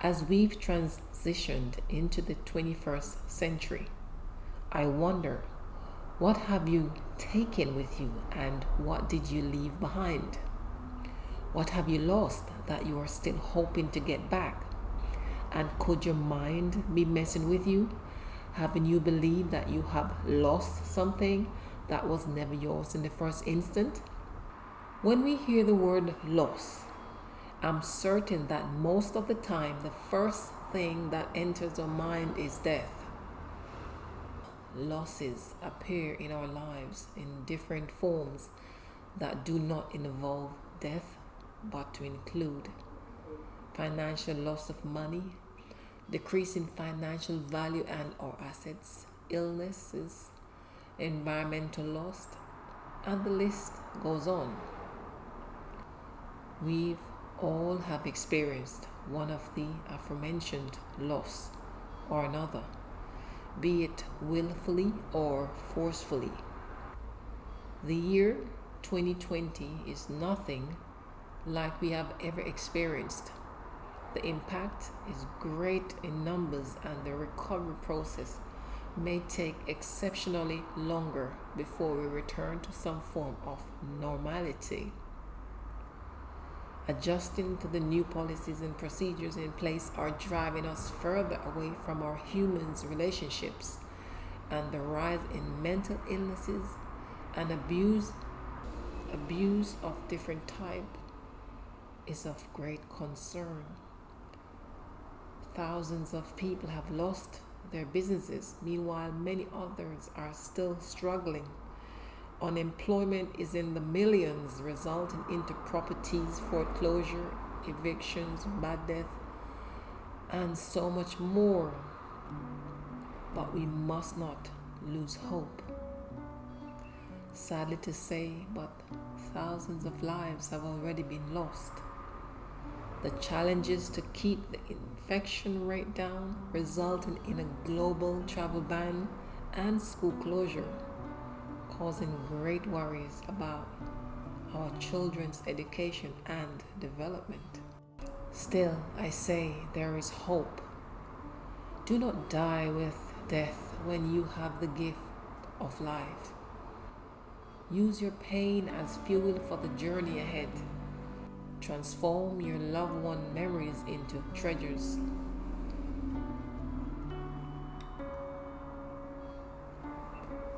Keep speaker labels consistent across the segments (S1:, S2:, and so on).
S1: As we've transitioned into the 21st century, I wonder, what have you taken with you and what did you leave behind? What have you lost that you are still hoping to get back? And could your mind be messing with you, having you believe that you have lost something that was never yours in the first instant? When we hear the word loss, I'm certain that most of the time the first thing that enters our mind is death. Losses appear in our lives in different forms that do not involve death, but to include financial loss of money, decrease in financial value and or assets, illnesses, environmental loss, and the list goes on. We've all have experienced one of the aforementioned loss or another, be it willfully or forcefully. The year 2020 is nothing like we have ever experienced. The impact is great in numbers and the recovery process may take exceptionally longer before we return to some form of normality. Adjusting to the new policies and procedures in place are driving us further away from our humans' relationships, and the rise in mental illnesses and abuse of different type is of great concern. Thousands of people have lost their businesses, meanwhile many others are still struggling. Unemployment is in the millions, resulting into properties foreclosure, evictions, bad death, and so much more. But we must not lose hope. Sadly to say, but thousands of lives have already been lost. The challenges to keep the infection rate down, resulting in a global travel ban and school closure, causing great worries about our children's education and development. Still, I say there is hope. Do not die with death when you have the gift of life. Use your pain as fuel for the journey ahead. Transform your loved one memories into treasures.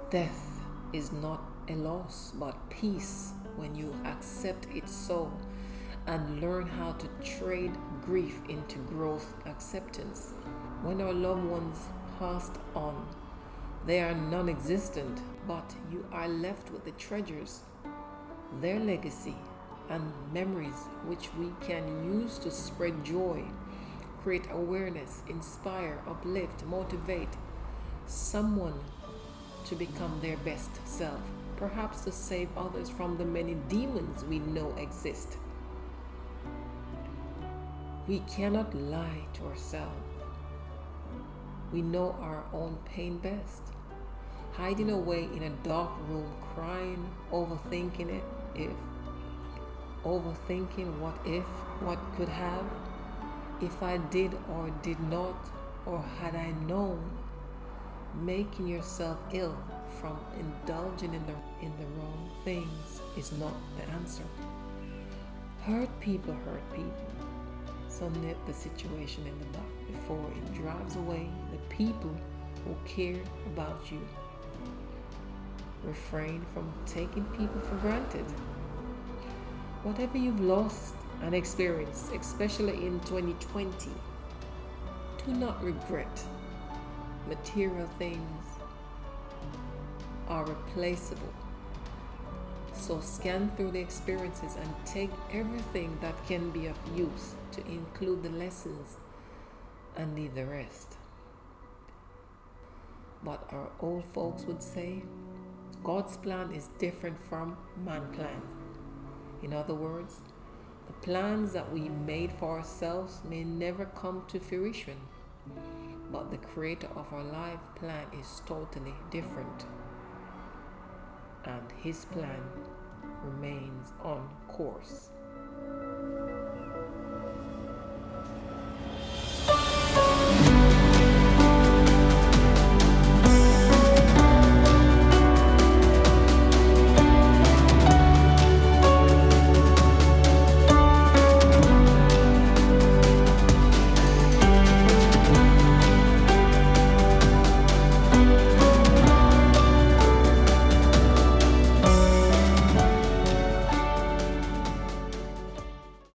S1: Death is not a loss but peace when you accept it so and learn how to trade grief into growth acceptance. When our loved ones passed on, they are non-existent, but you are left with the treasures, their legacy and memories which we can use to spread joy, create awareness, inspire, uplift, motivate someone to become their best self, perhaps to save others from the many demons we know exist. We cannot lie to ourselves. We know our own pain best. Hiding away in a dark room, crying, overthinking what could have, if I did or did not, or had I known. Making yourself ill from indulging in the wrong things is not the answer. Hurt people. So nip the situation in the bud before it drives away the people who care about you. Refrain from taking people for granted. Whatever you've lost and experienced, especially in 2020, do not regret. Material things are replaceable. So scan through the experiences and take everything that can be of use to include the lessons and leave the rest. But our old folks would say, God's plan is different from man's plan. In other words, the plans that we made for ourselves may never come to fruition, but the creator of our life plan is totally different, and his plan remains on course.